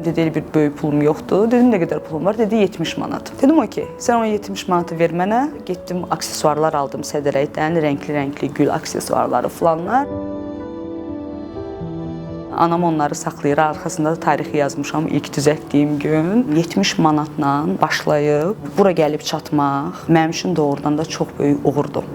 Dedi, elə bir böyük pulum yoxdur. Dedim, nə qədər pulum var? Dedi, 70 manat. Dedim, okey, sən o 70 manatı ver mənə. Getdim, aksesuarlar aldım Sədərəkdən, renkli gül aksesuarları falanlar. Anam onları saxlayır, arxasında da tarixi yazmışam ilk düzəltdiyim gün. 70 manatla başlayıb bura gəlib çatmaq mənim üçün doğrudan da çox böyük uğurdur.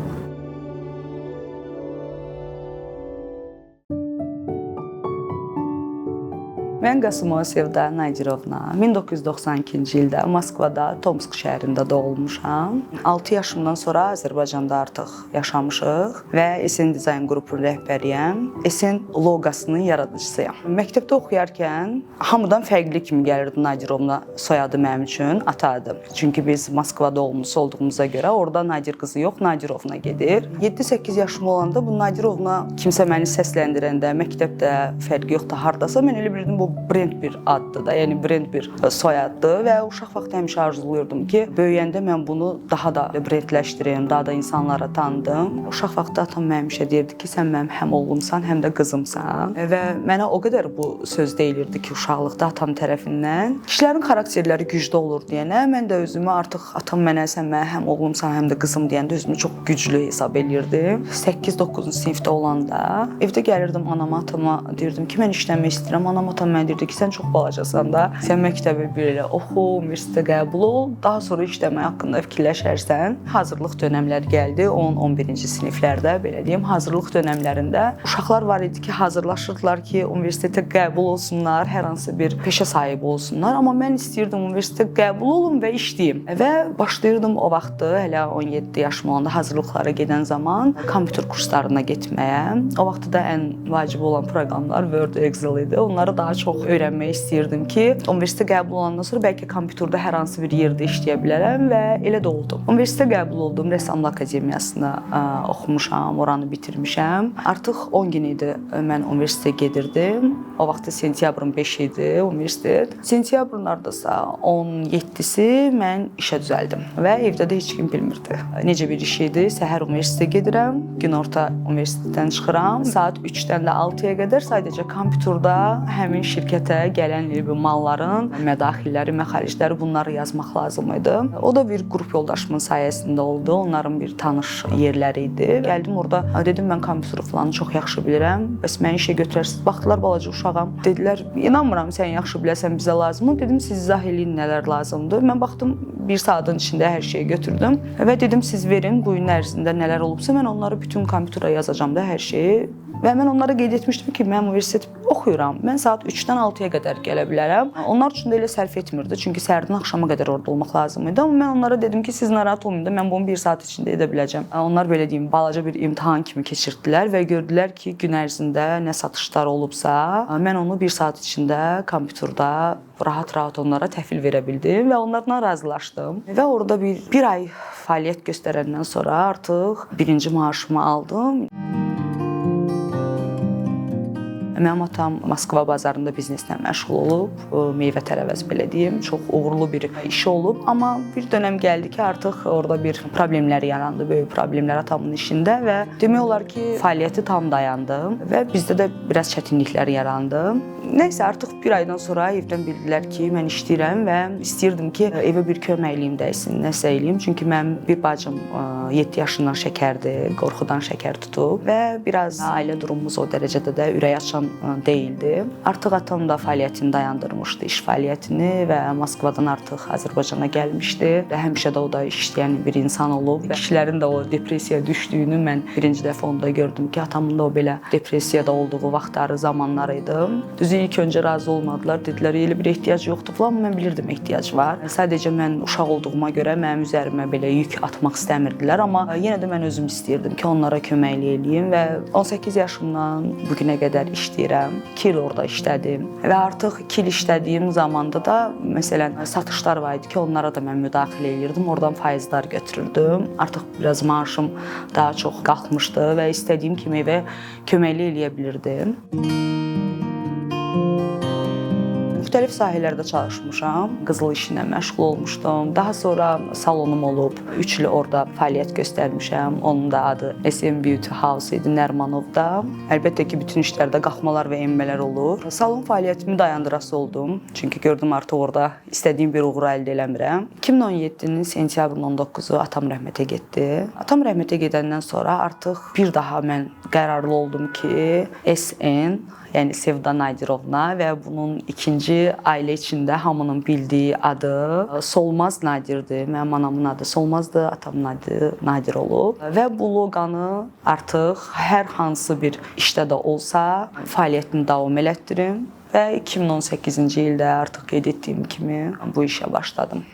Mən Qasımova Sevda Nadirovna 1992-ci ildə Moskvada, Tomsk şəhərində doğulmuşam. 6 yaşımdan sonra Azərbaycanda artıq yaşamışıq və SN Dizayn qrupunun rəhbəriyəm. SN loqosunun yaradıcısıyam. Məktəbdə oxuyarkən hamıdan fərqli kimi gəlirdi Nadirovna soyadı mənim üçün, ata adım. Çünki biz Moskva doğumlusu olduğumuza görə orada Nadir qızı yox, Nadirovna gedir. 7-8 yaşım olanda bu Nadirovna kimsə məni səsləndirəndə, məktəbdə fərqi yoxdur, hardasa mən elə bilirdim bu brend bir addır da, yəni brend bir soyaddır və uşaq vaxtı həmişə arzuluyurdum ki, böyüyəndə mən bunu daha da brendləşdirim, daha da insanlara tanıdım. Uşaq vaxtı atam mənə həmişə deyirdi ki, sən mənim həm oğlumsan, həm də qızımsan və mənə o qədər bu söz deyilirdi ki, uşaqlıqda atam tərəfindən. Kişilərin xarakterləri güclü olur deyənə, mən də özümü artıq atam mənə sən mənə həm oğlumsan, həm də qızım deyəndə özümü çox güclü hesab elirdim. 8-9-cu sinifdə olanda evdə gəlirdim anama, atama deyirdim ki, mən işləmək istəyirəm. Anam atam mənə deyirdi ki, sən çox balacasan da, sən məktəbə belə oxu, universitetə qəbul ol, daha sonra işləmək haqqında fikirləşərsən. Hazırlıq dönəmləri gəldi, 10-11-ci siniflərdə, belə deyim, hazırlıq dönəmlərində uşaqlar var idi ki, hazırlaşırdılar ki, universitetə qəbul olsunlar, hər hansı bir peşə sahibi olsunlar, amma mən istəyirdim universitetə qəbul olum və işləyim. Və başlayırdım o vaxtı, hələ 17 yaşım olanda hazırlıqlara gedən zaman kompüter kurslarına getməyə. O vaxtı da ən vacib olan proqramlar Word, Excel idi. Onları daha çox öyrənmək istəyirdim ki, universitetə qəbul olandan sonra bəlkə kompüterdə hər hansı bir yerdə işləyə bilərəm və elə də oldu. Universitetə qəbul oldum, Rəssamlıq Akademiyasına oxumuşam, oranı bitirmişəm. Artıq 10 gün idi mən universitetə gedirdim. O vaxtda sentyabrın 5 idi universitet. Sentyabrın ardasa 17-si mən işə düzəldim və evdə də heç kim bilmirdi. Necə bir iş idi? Səhər universitetə gedirəm, günorta universitetdən çıxıram. Saat 3-dən də 6-ya qədər sadəcə kompüterdə həmin şirkətə gələn malların mədaxilləri, məxaricləri bunları yazmaq lazım idi. O da bir qrup yoldaşımın sayəsində oldu. Onların bir tanış yerləri idi. Gəldim orada, dedim mən kompüteri falan çox yaxşı bilirəm. Bəs məni işə götürərsiniz. Baxdılar balaca uşağam. Dedilər, inanmıram sən yaxşı biləsən bizə lazımdır. Dedim siz izah eləyin nələr lazımdır. Mən baxdım 1 saatın içində hər şeyi götürdüm və dedim siz verin bu gün ərzində nələr olubsa mən onları bütün kompüterə yazacağam da hər şeyi. Və mən onlara qeyd etmişdim ki, mən universitet oxuyuram. Mən saat 3-dən 6-ya qədər gələ bilərəm. Onlar üçün də elə sərf etmirdi. Çünki səhərdən axşama qədər orada olmaq lazım idi. Amma mən onlara dedim ki, siz narahat olmayın da mən bunu 1 saat içində edə biləcəm. Onlar belə deyim, balaca bir imtahan kimi keçirdilər və gördülər ki, gün ərzində nə satışlar olubsa, mən onu 1 saat içində kompüterdə rahat-rahat onlara təhvil verə bildim və onlarla razılaşdım. Və orada bir ay fəaliyyət göstərəndən sonra artıq birinci maaşımı aldım. Mənim atam Moskva bazarında bizneslə məşğul olub, meyvə-tərəvəz belə deyim, çox uğurlu bir işi olub. Amma bir dönəm gəldi ki, artıq orada bir problemlər yarandı, böyük problemlər atamın işində və demək olar ki, fəaliyyəti tam dayandı və bizdə də biraz çətinliklər yarandı. Nəysə, artıq bir aydan sonra evdən bildilər ki, mən işləyirəm və istəyirdim ki, evə bir köməkliyim dəysin, nəsə eləyim. Çünki mənim bir bacım 7 yaşından şəkərdir, qorxudan şəkər tutub və biraz ailə durumumuz o dərəcədə də ürək açan deyildi. Artıq atam da fəaliyyətini dayandırmışdı, iş fəaliyyətini və Moskvadan artıq Azərbaycana gəlmişdi. Həmişə də o da işləyən bir insan olub və kişilərin də o depressiyaya düşdüyünü mən birinci dəfə onda gördüm ki, atamın da o belə depressiyada olduğu vaxtları, zamanlar idi. Düzü ilk öncə razı olmadılar, dedilər, elə bir ehtiyac yoxdur falan, amma mən bilirdim ehtiyac var. Sadəcə mən uşaq olduğuma görə mənim üzərimə belə yük atmaq istəmirdilər, amma yenə də mən özüm istəyirdim ki, onlara köməklik eləyim və 18 yaşımdan bugünə qədər işləyirəm. 2 il orada işlədim və artıq 2 il işlədiyim zamanda da məsələn satışlar var idi ki, onlara da mən müdaxilə eləyirdim, oradan faizlər götürürdüm. Artıq biraz maaşım daha çox qalxmışdı və istədiyim kimi evə köməklik eləyə bilirdim. müxtəlif sahələrdə çalışmışam. Qızıl işinə məşğul olmuşdum. Daha sonra salonum olub. 3 il orada fəaliyyət göstərmişəm. Onun da adı SM Beauty House idi Nərmanovda. Əlbəttə ki, bütün işlərdə qalxmalar və enmələr olur. Salon fəaliyyətimi dayandırası oldum. Çünki gördüm artıq orada istədiyim bir uğuru əldə eləmirəm. 2017-nin sentyabrın 19-u atam rəhmətə getdi. Atam rəhmətə gedəndən sonra artıq bir daha mən qərarlı oldum ki, SN, yəni Sevda Nadirovna və bunun ikinci ailə içində hamının bildiyi adı Solmaz Nadirdir. Mənim anamın adı Solmazdır, atamın adı Nadir olub və bu loqanı artıq hər hansı bir işdə də olsa fəaliyyətini davam elətdirim və 2018-ci ildə artıq qeyd etdiyim kimi bu işə başladım.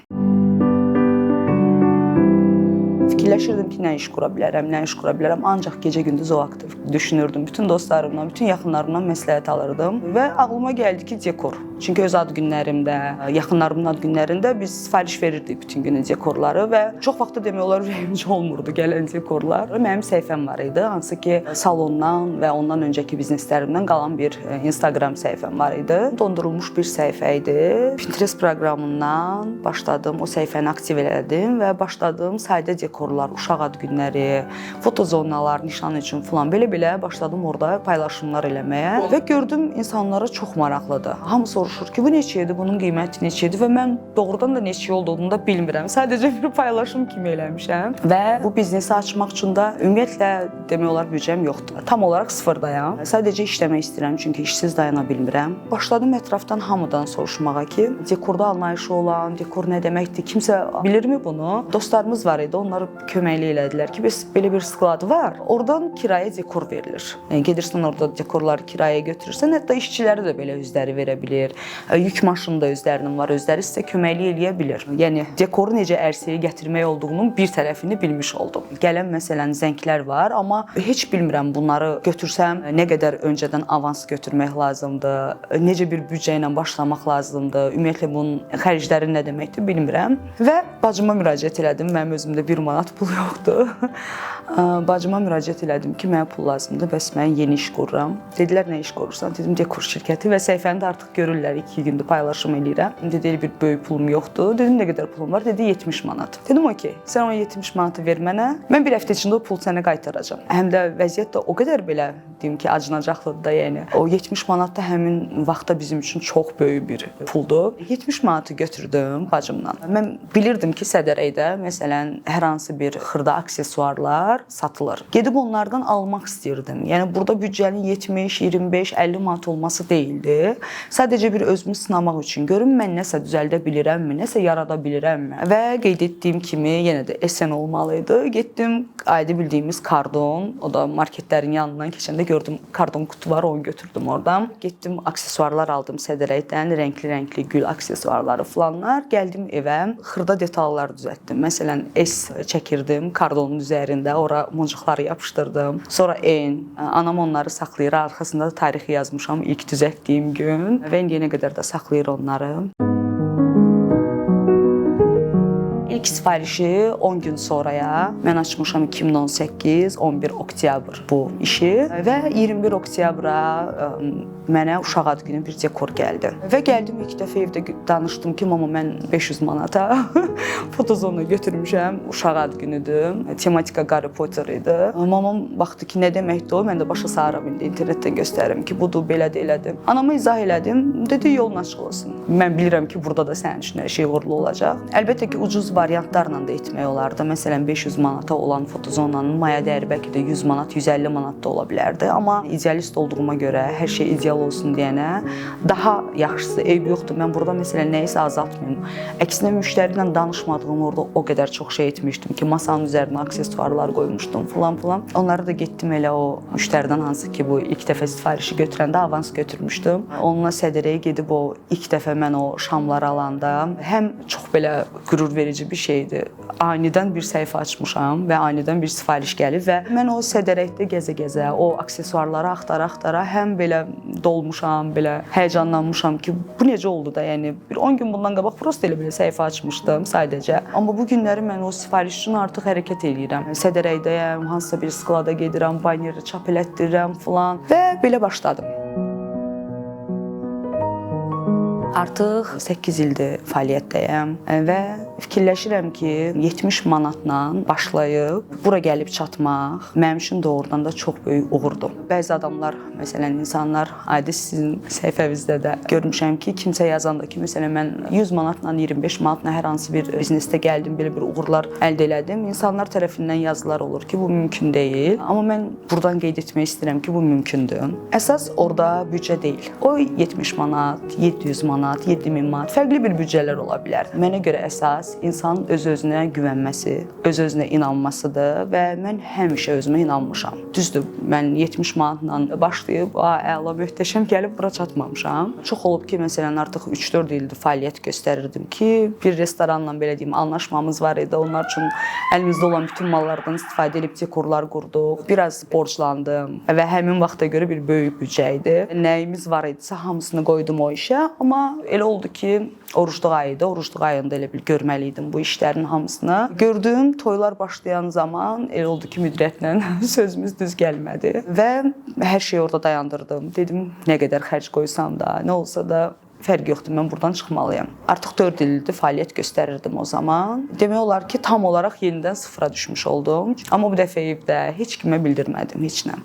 Fikirləşirdim ki, nə iş qura bilərəm, ancaq gecə-gündüz o aktiv düşünürdüm. Bütün dostlarımdan, bütün yaxınlarımdan məsləhət alırdım və ağlıma gəldi ki, dekor. Çünki öz ad günlərimdə, yaxınlarımın ad günlərində biz sifariş verirdik bütün günü dekorları və çox vaxt da demək olar ürəyimcə olmurdu gələn dekorlar. Mənim səhifəm var idi, hansı ki salondan və ondan öncəki bizneslərimdən qalan bir Instagram səhifəm var idi. Dondurulmuş bir səhifə idi. Pinterest proqramından başladım, o səhifəni aktiv elədim və başladım sadə dekorlar, uşaq ad günləri, fotozonalar, nişan üçün falan belə başladım orada paylaşımlar eləməyə və gördüm insanlara çox maraqlıdır. Hamı soruşur ki, bu neçədir, bunun qiyməti neçədir və mən doğrudan da neçə olduğunu da bilmirəm. Sadəcə bir paylaşım kimi eləmişəm və bu biznesi açmaq üçün də ümumiyyətlə demək olar büdcəm yoxdur. Tam olaraq sıfırdayam. Sadəcə işləmək istəyirəm çünki işsiz dayana bilmirəm. Başladım ətrafdan hamıdan soruşmağa ki, dekorda anlayışı olan, dekor nə deməkdir, kimsə bilirmi bunu? Dostlarımız var idi, onlar köməkli elədilər ki, biz belə bir sklad var, oradan kirayə dekor verilir. Gedirsən orada dekorları kirayəyə götürürsən, hətta işçiləri də belə özləri verə bilir. Yük maşını da özlərinin var, özləri sizə köməkli eləyə bilir. Yəni dekoru necə ərsəyə gətirmək olduğunun bir tərəfini bilmiş oldum. Gələn məsələn zənglər var, amma heç bilmirəm bunları götürsəm nə qədər öncədən avans götürmək lazımdır, necə bir büdcə ilə başlamaq lazımdır, ümumiyyətlə bunun xərcləri nə deməkdir bilmirəm və bacıma müraciət elədim. Mənim özümdə 1 manat pul yoxdur. Bacıma müraciət elədim ki, mənə pul lazımdır, bəs mən yeni iş qururam. Dedilər, nə iş qurursan? Dedim, dekor şirkəti və səhifəni də artıq görürlər, 2 gündür paylaşım eləyirəm. Dedi, bir böyük pulum yoxdur. Dedim, nə qədər pulum var? Dedi, 70 manat. Dedim, okey, sən o 70 manatı ver mənə, mən bir həftə içində o pul sənə qaytaracağam. Həm də vəziyyət də o qədər belə, deyim ki, acınacaqlıdır da, yəni. O 70 manat da həmin vaxtda bizim üçün çox böyük bir puldur. 70 manatı götürdüm bacımla. Mən bilirdim ki, Sədərəkdə, məsələn, hər hansı bir xırda aksesuarlar satılır. Gedib onlardan almaq istəyirdim. Yəni burada büdcənin 70, 25, 50 manat olması deyildi. Sadəcə bir özümü sınamaq üçün görüm mən nəsə düzəldə bilirəmmi, nəsə yarada bilirəmmi. Və qeyd etdiyim kimi yenə də SN olmalıydı. Getdim adi bildiyimiz kardon, o da marketlərin yanından keçəndə gördüm kardon kutu var, onu götürdüm oradan. Getdim aksesuarlar aldım Sədərəkdən, renkli gül aksesuarları falanlar. Gəldim evə, xırda detallar düzəltdim. Məsələn, S çəkirdim kardonun üzərində, ora muncuqları yapışdırdım. Sonra N, anam onları saxlayır, arxasında da tarixi yazmışam ilk düzəltdiyim gün və indiyənə qədər də saxlayır onları. İlk sifarişi 10 gün sonraya mən açmışam 2018, 11 oktyabr bu işi və 21 oktyabra mənə uşaq ad günü bir dekor gəldi. Və gəldim ilk dəfə evdə danışdım ki, mama mən 500 manata fotozona götürmüşəm, uşaq ad günüdür, tematika Harry Potter idi. Mamam baxdı ki, nə deməkdir o, mən də başa sarıram indi internetdən göstərim ki, budur, belədir, elədim. Anama izah elədim, dedi yolun açıq olsun. Mən bilirəm ki, burada da sənin üçün hər şey uğurlu olacaq. Əlbəttə ki, ucuz variantlarla da etmək olardı. Məsələn, 500 manata olan fotozonanın maya dəyəri bəlkə də 100 manat, 150 manat da ola bilərdi. Amma idealist olduğuma görə, hər şey ideal olsun deyənə daha yaxşısı, eyb yoxdur. Mən burada məsələn nəyisə azaltmayım. Əksinə müştəri ilə danışmadığım orada o qədər çox şey etmişdim ki, masanın üzərinə aksesuarlar qoymuşdum falan. Onları da getdim elə o müştəridən hansı ki, bu ilk dəfə sifarişi götürəndə avans götürmüşdüm. Onunla Sədərəyə gedib o ilk dəfə mən o şamları alanda həm çox belə qürur verici bir şeydir. Anidən bir səhifə açmışam və anidən bir sifariş gəlib və mən o Sədərəkdə gəzə-gəzə, o aksesuarları axtara-axtara həm belə dolmuşam, belə həyəcanlanmışam ki, bu necə oldu da, yəni bir 10 gün bundan qabaq prosta elə belə səhifə açmışdım sadəcə. Amma bu günləri mən o sifariş üçün artıq hərəkət eləyirəm. Sədərəkdəyəm, hansısa bir sklada gedirəm, bannerə çap elətdirirəm falan və belə başladım. Artıq 8 ildir fəaliyyətdəyəm və fikirləşirəm ki, 70 manatla başlayıb bura gəlib çatmaq mənim üçün doğrudan da çox böyük uğurdur. Bəzi adamlar, məsələn, insanlar, adi sizin səhifənizdə də görmüşəm ki, kimsə yazanda ki, məsələn, mən 100 manatla, 25 manatla hər hansı bir biznesdə gəldim, belə bir uğurlar əldə elədim. İnsanlar tərəfindən yazılar olur ki, bu mümkün deyil. Amma mən buradan qeyd etmək istəyirəm ki, bu mümkündür. Əsas orada büdcə deyil. O 70 manat, 700 manat, 7000 manat fərqli bir büdcələr ola bilər. Mənə görə əsas insanın öz-özünə güvənməsi, öz-özünə inanmasıdır və mən həmişə özümə inanmışam. Düzdür, mən 70 manatla başlayıb, əla, möhtəşəm gəlib bura çatmamışam. Çox olub ki, məsələn, artıq 3-4 ildir fəaliyyət göstərirdim ki, bir restoranla belə deyim, anlaşmamız var idi. Onlar üçün əlimizdə olan bütün mallardan istifadə edib dekorlar qurduq. Biraz borclandım və həmin vaxta görə bir böyük büdcə idi. Nəyimiz var idisə hamısını qoydum o işə, amma elə oldu ki, orucluq ayıydı. Orucluq ayında elə bil görməli idim bu işlərin hamısını. Gördüm, toylar başlayan zaman elə oldu ki, müdiriyyətlə sözümüz düz gəlmədi və hər şeyi orada dayandırdım. Dedim, nə qədər xərc qoysam da, nə olsa da fərq yoxdur, mən buradan çıxmalıyam. Artıq 4 ildir fəaliyyət göstərirdim o zaman. Demək olar ki, tam olaraq yenidən sıfıra düşmüş oldum. Amma bu dəfə evdə heç kimə bildirmədim, heç nə.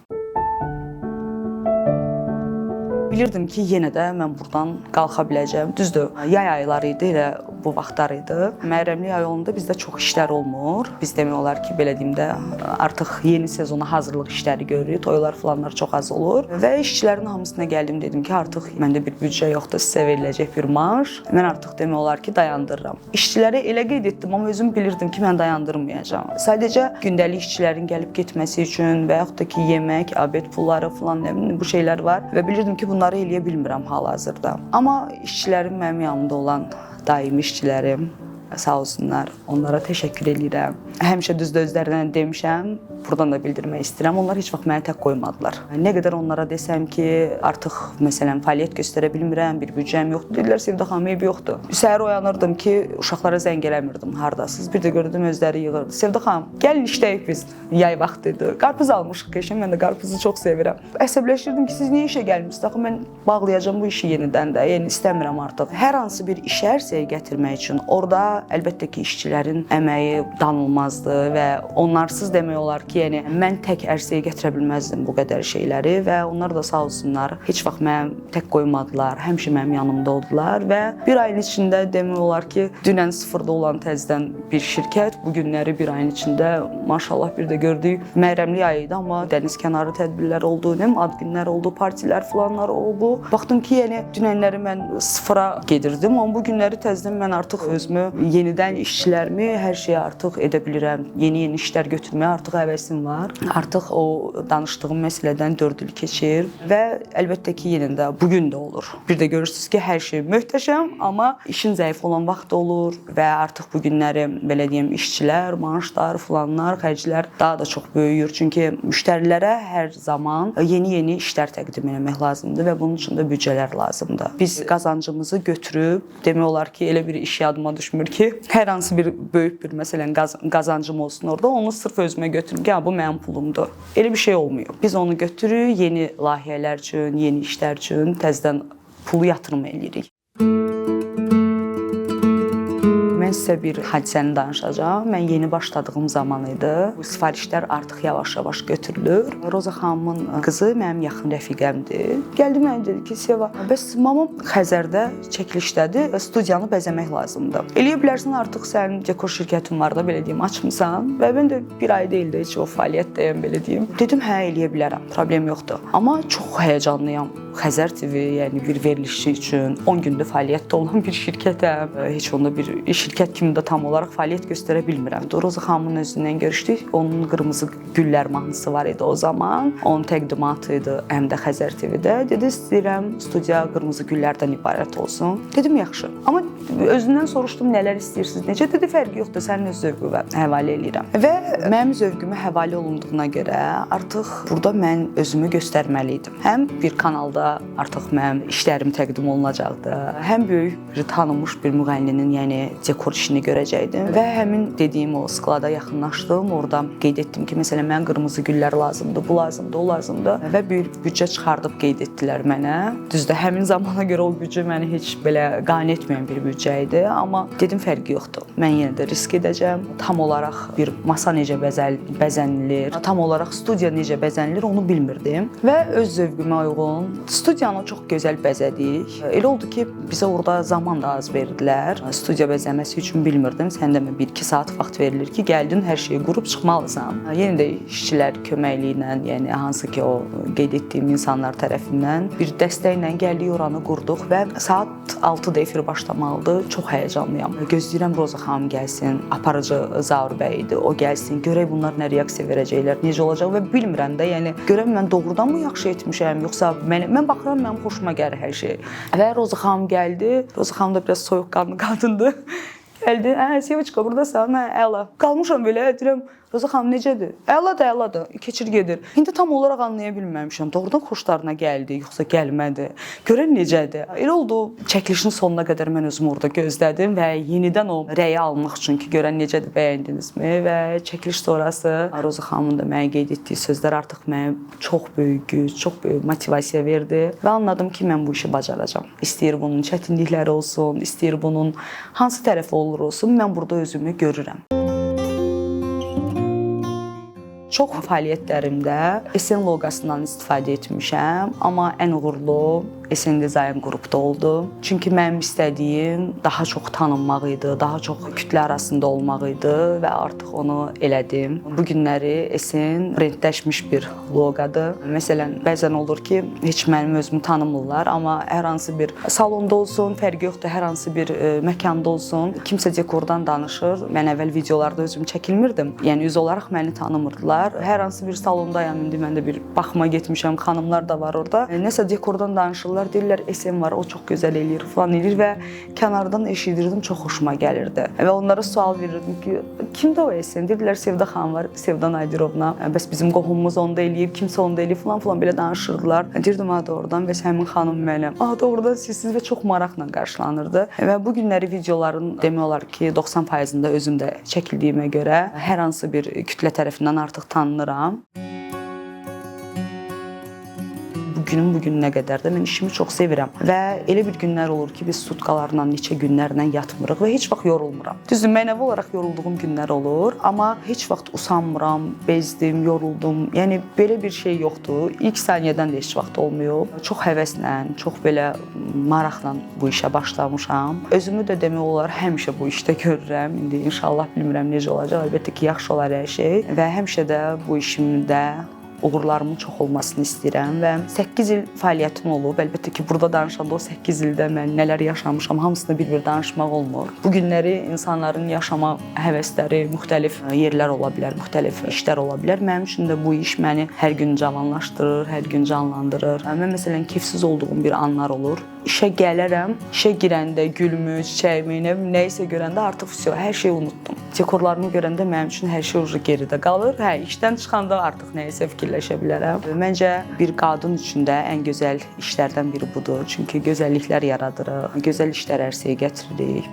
Bilirdim ki, yenə də mən buradan qalxa biləcəm. Düzdür, yay ayları idi, elə bu vaxtlar idi. Məhərrəmlik ayı olanda bizdə çox işlər olmur. Biz demək olar ki, belə deyim də, artıq yeni sezona hazırlıq işləri görürük. Toylar falanlar çox az olur. Və işçilərin hamısına gəldim, dedim ki, artıq məndə bir büdcə yoxdur, sizə veriləcək bir maaş. Mən artıq demək olar ki, dayandırıram. İşçilərə elə qeyd etdim, amma özüm bilirdim ki, mən dayandırmayacağam. Sadəcə gündəlik işçilərin gəlib getməsi üçün və yaxud da ki, yemək, abed pulları falan, nə bilim, bu şeylər var və bilirdim ki, bunları eləyə bilmirəm hal-hazırda. Amma işçilərim mənim yanımda olan daimi işçilərim, sağ olsunlar, onlara təşəkkür edirəm. Həmişə düzdür özlərinə demişəm, buradan da bildirmək istəyirəm. Onlar heç vaxt məni tək qoymadılar. Nə qədər onlara desəm ki, artıq məsələn fəaliyyət göstərə bilmirəm, bir büdcəm yoxdur. Dedilər, Sevda xanım, eybi yoxdur. Səhər oyanırdım ki, uşaqlara zəng eləmirdim, hardasınız. Bir də gördüm özləri yığırdı. Sevda xanım, gəlin işləyək biz. Yay vaxtı idi. Qarpız almışıq keçən, mən də qarpızı çox sevirəm. Əsəbləşirdim ki, siz niyə işə gəlmisiniz? Axı mən bağlayacağam bu işi yenidən də. Yəni istəmirəm artıq. Hər hansı bir işi ərsəyə gətirmək üçün orada əlbəttə ki, işçilərin əməyi danılmazdır və onlarsız demək olar ki, yəni mən tək ərsəyə gətirə bilməzdim bu qədər şeyləri və onlar da sağ olsunlar, heç vaxt məni tək qoymadılar, həmişə mənim yanımda oldular və bir ayın içində demək olar ki, dünən sıfırda olan təzədən bir şirkət, bu günləri bir ayın içində maşallah bir də gördük, Məhərrəmlik ayı idi, amma dəniz kənarı tədbirlər oldu, ad günlər oldu, partilər falanlar oldu. Baxdım ki, yəni dünənləri mən sıfıra gedirdim, amma bu günləri təzədən mən artıq özümü yenidən işçilərimi, hər şeyi artıq edə bilirəm. Yeni işlər götürməyə artıq həvəsim var. Artıq o danışdığım məsələdən 4 il keçir və əlbəttə ki, yenə də bugün də olur. Bir də görürsünüz ki, hər şey möhtəşəm, amma işin zəif olan vaxt olur və artıq bu günləri belə deyim, işçilər, maaşlar, falanlar, xərclər daha da çox böyüyür. Çünki müştərilərə hər zaman yeni işlər təqdim etmək lazımdır və bunun üçün də büdcələr lazımdır. Biz qazancımızı götürüb, demək olar ki, elə bir iş yadıma düşmür ki, hər hansı bir böyük bir məsələn qazancım olsun orada, onu sırf özümə götürüm ki, bu mənim pulumdur. Elə bir şey olmuyor. Biz onu götürürük, yeni layihələr üçün, yeni işlər üçün təzədən pulu yatırım edirik. Mən sizə bir hadisəni danışacağam. Mən yeni başladığım zaman idi. Bu sifarişlər artıq yavaş-yavaş götürülür. Roza xanımın qızı mənim yaxın rəfiqəmdir. Gəldi mənə dedi ki, Seva, bəs mamam Xəzərdə çəkilişdədir və studiyanı bəzəmək lazımdır. Eləyə bilərsən, artıq sənin dekor şirkətin var da, belə deyim, açmısan. Və mən də bir ay deyil də heç o fəaliyyətdəyəm, belə deyim. Dedim, hə, eləyə bilərəm, problem yoxdur. Amma çox həyəcanlıyam. Xəzər TV, yəni bir verilişçi üçün 10 gündür fəaliyyətdə olan bir şirkətəm. Heç onda bir şirkət kimi də tam olaraq fəaliyyət göstərə bilmirəm. Roza xanımın özündən görüşdük. Onun qırmızı güllər mahnısı var idi o zaman. Onun təqdimatı idi həm də Xəzər TV-də. Dedi, istəyirəm studiya qırmızı güllərdən ibarət olsun. Dedim, yaxşı. Amma özündən soruşdum, nələr istəyirsiniz, necə? Dedi, fərqi yoxdur, sənin öz zövqünə həvalə edirəm. Və mənim zövqümə həvalə olunduğuna görə artıq burada mən özümü göstərməli idim. Həm bir kanalda orada artıq mənim işlərim təqdim olunacaqdı. Həm böyük bir tanınmış bir müğənninin, yəni dekor işini görəcəkdim və həmin dediyim o sklada yaxınlaşdım. Orada qeyd etdim ki, məsələn, mənə qırmızı güllər lazımdır, bu lazımdır, o lazımdır və bir büdcə çıxardıb qeyd etdilər mənə. Düzdür, həmin zamana görə o büdcə məni heç belə qane etməyən bir büdcə idi, amma dedim fərqi yoxdur. Mən yenə də risk edəcəm. Tam olaraq bir masa necə bəzənilir, tam olaraq studiya necə bəzənilir onu bilmirdim və öz zövqümə uyğun studiyanı çox gözəl bəzədik. Elə oldu ki, bizə orada zaman da az verdilər. Studiya bəzəməsi üçün bilmirdim. Səndə 1-2 saat vaxt verilir ki, gəldin, hər şeyi qurub çıxmalısan. Yenə də işçilər köməkliyi ilə, yəni hansı ki o qeyd etdiyim insanlar tərəfindən bir dəstəklə gəldik, oranı qurduq və saat 6-da efir başlamalıdır. Çox həyəcanlıyam. Gözləyirəm Roza xanım gəlsin, aparıcı Zaur bəy idi, o gəlsin, görək bunlar nə reaksiya verəcəklər, necə olacaq və bilmirəm də, yəni görəm mən doğrudanmı yaxşı etmişəm, yoxsa mən baxıram, mənim xoşuma gəlir hər şey. Və Roza xanım gəldi. Roza xanım da biraz soyuqqanlı qadındır. Gəldi, Seviçka buradasan, əla. Qalmışam belə, deyirəm, Roza xanım necədir? Əladır, keçir gedir. İndi tam olaraq anlaya bilməmişəm. Doğrudan xoşlarına gəldi, yoxsa gəlmədi. Görən necədir? Elə oldu, çəkilişin sonuna qədər mən özümü orada gözlədim və yenidən o rəyi almaq üçün ki, görən necədir, bəyəndinizmi? Və çəkiliş sonrası Roza xanımın da mənə qeyd etdiyi sözlər artıq mənə çox böyük güc, çox böyük motivasiya verdi və anladım ki, mən bu işi bacaracağam. İstəyir bunun çətinlikləri olsun, istəyir bunun hansı tərəfi olur olsun, mən burada özümü görürəm. Çox fəaliyyətlərimdə SN loqosundan istifadə etmişəm, amma ən uğurlu SN Dizayn qrupda oldu. Çünki mənim istədiyim daha çox tanınmaq idi, daha çox kütlə arasında olmaq idi və artıq onu elədim. Bu günləri SN brendləşmiş bir loqodur. Məsələn, bəzən olur ki, heç mənim özümü tanımırlar, amma hər hansı bir salonda olsun, fərqi yoxdur, hər hansı bir məkanda olsun, kimsə dekordan danışır. Mən əvvəl videolarda özüm çəkilmirdim, yəni üz olaraq məni tanımırdılar. Hər hansı bir salondayam, indi mən də bir baxıma getmişəm, xanımlar da var orada. Nəsə dekordan danışırlar, deyirlər SN var, o çox gözəl eləyir, falan eləyir və kənardan eşidirdim, çox xoşuma gəlirdi. Və onlara sual verirdim ki, kimdə o SN? Dedilər, Sevda xanım var, Sevda Nadirovna. Bəs bizim qohumumuz onda eləyib, kimsə onda eləyib, falan belə danışırdılar. Deyirdim, doğrudan, bəs həmin xanım mənəm. Doğrudan sizsiz və çox maraqla qarşılanırdı. Və bu günləri videoların demək olar ki, 90%-ında özüm də çəkildiyimə görə hər hansı bir kütlə tərəfindən artıq tanınıram. Bu gününə qədər də mən işimi çox sevirəm və elə bir günlər olur ki, biz sutkalarla, neçə günlərlə yatmırıq və heç vaxt yorulmuram. Düzdür, mənəvi olaraq yorulduğum günlər olur, amma heç vaxt usanmıram, bezdim, yoruldum. Yəni belə bir şey yoxdur. İlk saniyədən də heç vaxt olmuyor. Çox həvəslə, çox belə maraqla bu işə başlamışam. Özümü də demək olar həmişə bu işdə görürəm. İndi inşallah bilmirəm necə olacaq. Əlbəttə ki, yaxşı olar hər şey və həmişə də bu işimdə uğurlarımın çox olmasını istəyirəm və 8 il fəaliyyətim olub. Əlbəttə ki, burada danışanda o 8 ildə mən nələr yaşamışam, hamısını bir-bir danışmaq olmur. Bu günləri insanların yaşama həvəsləri müxtəlif yerlər ola bilər, müxtəlif işlər ola bilər. Mənim üçün də bu iş məni hər gün cavanlaşdırır, hər gün canlandırır. Mən məsələn keyfsiz olduğum bir anlar olur. İşə gələrəm, işə girəndə gülümü, çiçəyimi, nə isə görəndə artıq hər şeyi unutdum. Dekorlarımı görəndə mənim üçün hər şey geridə qalır. İşdən çıxanda artıq nə isə fikirləşə bilərəm. Məncə bir qadın üçün də ən gözəl işlərdən biri budur. Çünki gözəlliklər yaradırıq, gözəl işlər ərsəyə gətiririk.